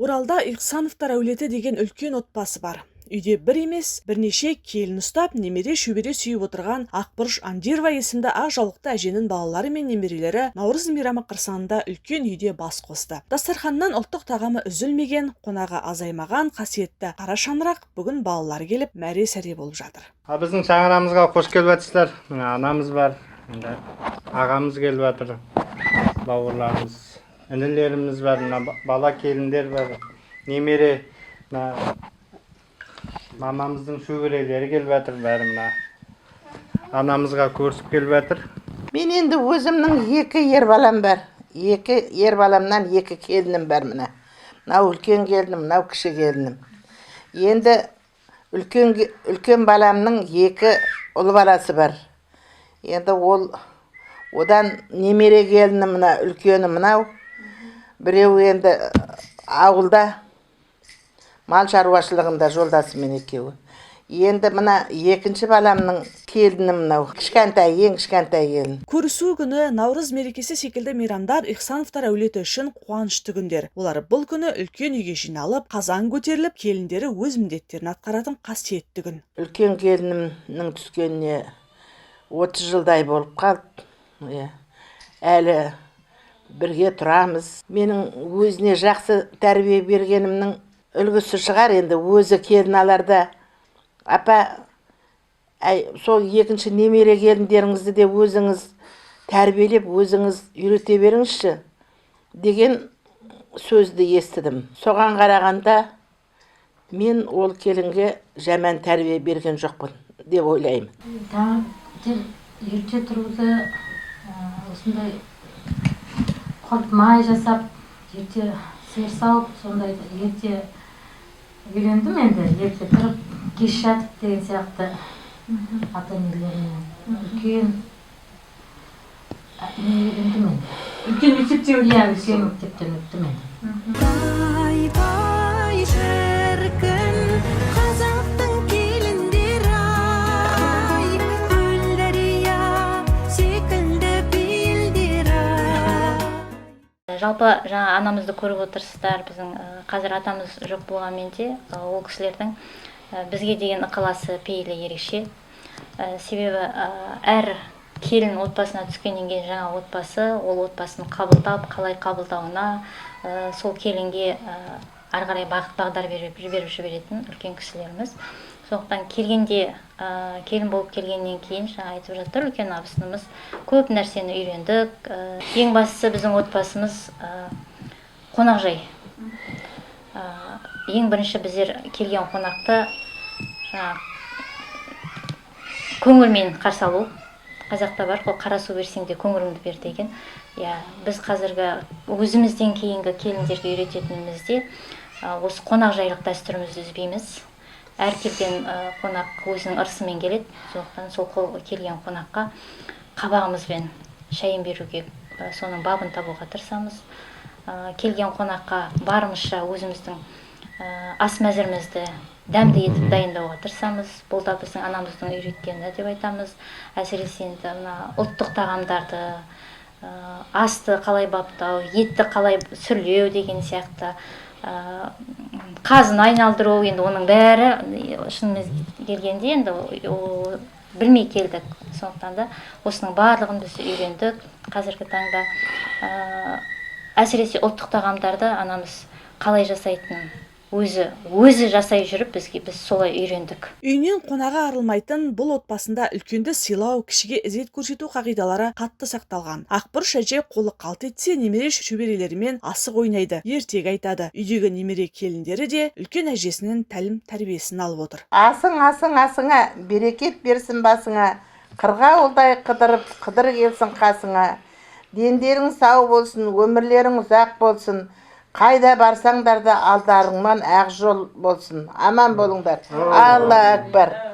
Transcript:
Оралда Ихсановтар әулеті деген үлкен отбасы бар. Үйде бір емес, бірнеше келін ұстап, немере шөбере сүйіп отырған Ақбұрыш Андирова есімді ақ жаулықты әженің балалары мен немерелері Наурыз мейрамы қарсаңында үлкен үйде бас қосты. Дастарханнан ұлттық тағамы үзілмеген, қонағы азаймаған қасиетті қара шаңырақ бүгін балалар келіп мәре-сәре болып жатыр. Біздің шаңырағымызға қош келіпсіздер. Анамыз бар, ағамыз келіп жатыр, бауырларымыз, інілеріміз бар, бала келіндер бар, немере, мамамыздың шөберелері келіп жатыр, бәрі анамызға көрісіп келіп жатыр. Мен енді өзімнің екі ер балам бар. Екі ер баламнан екі келінім бар мына. Мынау үлкен келінім, мынау кіші келінім. Енді үлкен баламның екі ұл баласы бар. Енді одан немере келінім мына, үлкені мынау. Біреу енді ауылда мал шаруашылығында жолдасымен екеуі. Енді мына екінші баламның келінім мынау, кішкентай, ең кішкентай келін. Көрісу күні, Наурыз мерекесі секілді мейрамдар Ихсановтар әулеті үшін қуанышты күндер. Олар бұл күні үлкен үйге жиналып, қазан көтеріліп, келіндері өз міндеттерін атқаратын қасиетті күн. Үлкен келінімнің түскеніне 30 жылдай болып қалды. Әлі бірге тұрамыз. Менің өзіне жақсы тәрбие бергенімнің үлгісі шығар, енді өзі келін аларда. Апа, сол екінші немере келіндеріңізді де өзіңіз тәрбиелеп, өзіңіз үйрете беріңізші деген сөзді естідім. Соған қарағанда мен ол келінге жаман тәрбие берген жоқпын деп ойлаймын. Ерте тұруды осындай құрт май жасап, ерте сиыр сауып, сондай ерте үйлендім енді, ерте тұрып, кеш жатып деген сияқты ата-енелермен. Үлкен үйлендім енді. Үлкен мектептен Иә, үлкен мектептен өттім енді. Бай-бай шіркін, қазақтың келіндері ай, көлдәрия секілді белдері. Жалпы жаңа анамызды көріп отырсыздар, біздің қазір атамыз жоқ болғанмен де ол кісілердің бізге деген ықыласы пейілі ерекше. Себебі әр келін отбасына түскеннен кейін жаңа отбасы, ол отбасын қабылдап, қалай қабылдауына, сол келінге ары қарай бағыт-бағдар беріп жіберетін үлкен кісілеріміз. Сондықтан келгенде, келін болып келгеннен кейін жаңа айтып жатыр, үлкен абысынымыз көп нәрсені үйрендік. Ең бастысы біздің отбасымыз қонақжай. Ең бірінші біздер келген қонақты көңілмен қарсы алу. Қазақта бар, қара су берсең де көңіліңді бер деген. Біз қазіргі өзімізден кейінгі келіндерге үйрететінімізде осы қонақжайлық дәстүрімізді үзбейміз. Әр келген қонақ өзінің ырысымен келеді. Сондықтан сол келген қонаққа қабағымызбен шайын беруге, соның бабын табуға тырысамыз. Келген қонаққа барымызша өзіміздің ас мәзірімізді дәмді етіп дайындауға тырысамыз. Бұл да біздің анамыздың үйреткені деп айтамыз. Әсіресе ұлттық тағамдарды, асты қалай баптау, етті қалай сүрлеу деген сияқты, қазын айналдыру, енді оның бәрі шынымен келгенде енді білмей келдік. Сондықтан да осының барлығын біз үйрендік. Қазіргі таңда әсіресе ұлттық тағамдарды анамыз қалай жасайтынын өзі жасай жүріп біз солай үйрендік. Үйінен қонаға арылмайтын бұл отбасында үлкенді сыйлау, кішіге ізет көрсету қағидалары қатты сақталған. Ақбұрыш әже қолы қалт етсе, немере шөберелерімен асық ойнайды, ертегі айтады. Үйдегі немере келіндері де үлкен әжесінің тәлім тәрбиесін алып отыр. Асыңа, берекет берсін басыңа, қырға ұлдай қыдырып, қыдыр келсін қасыңа. Дендерің сау болсын, өмірлерің ұзақ болсын. Қайда барсаңдар да алдарыңнан ақ жол болсын. Аман болыңдар. Алла акбар.